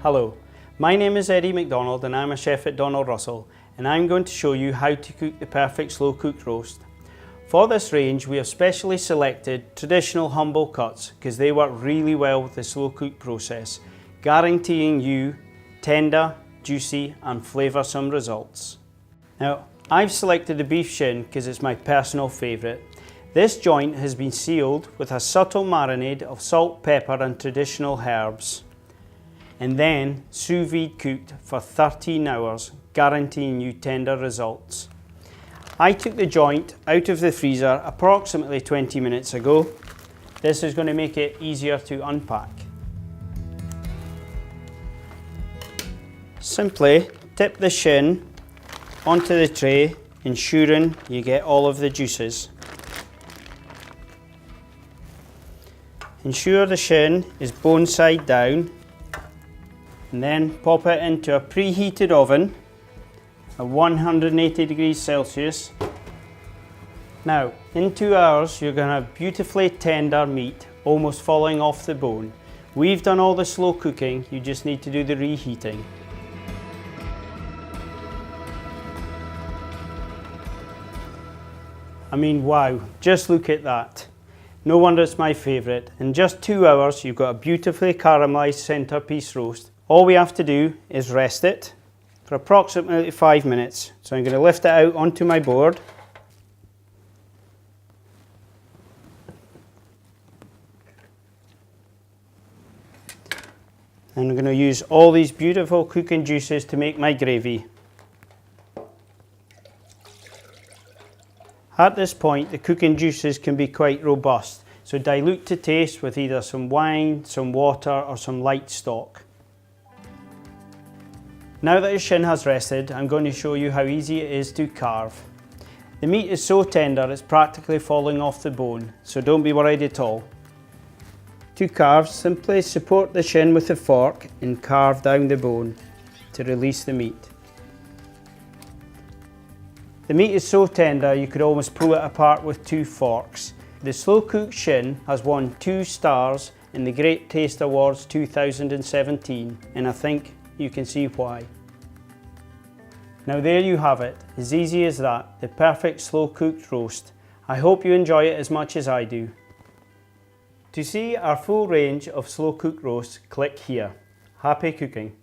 Hello, my name is Eddie McDonald and I'm a chef at Donald Russell, and I'm going to show you how to cook the perfect slow cooked roast. For this range we have specially selected traditional humble cuts because they work really well with the slow cook process, guaranteeing you tender, juicy and flavoursome results. Now I've selected the beef shin because it's my personal favourite. This joint has been sealed with a subtle marinade of salt, pepper and traditional herbs, and then sous vide cooked for 13 hours, guaranteeing you tender results. I took the joint out of the freezer approximately 20 minutes ago. This is going to make it easier to unpack. Simply tip the shin onto the tray, ensuring you get all of the juices. Ensure the shin is bone side down, and then pop it into a preheated oven at 180 degrees Celsius. Now, in 2 hours you're going to have beautifully tender meat, almost falling off the bone. We've done all the slow cooking, you just need to do the reheating. I mean, wow, just look at that. No wonder it's my favourite. In just 2 hours you've got a beautifully caramelised centrepiece roast. All we have to do is rest it for approximately 5 minutes. So I'm going to lift it out onto my board. And I'm going to use all these beautiful cooking juices to make my gravy. At this point, the cooking juices can be quite robust, so dilute to taste with either some wine, some water or some light stock. Now that the shin has rested, I'm going to show you how easy it is to carve. The meat is so tender it's practically falling off the bone, so don't be worried at all. To carve, simply support the shin with a fork and carve down the bone to release the meat. The meat is so tender you could almost pull it apart with 2 forks. The slow cooked shin has won 2 stars in the Great Taste Awards 2017, and I think you can see why. Now there you have it, as easy as that, the perfect slow cooked roast. I hope you enjoy it as much as I do. To see our full range of slow cooked roasts, click here. Happy cooking!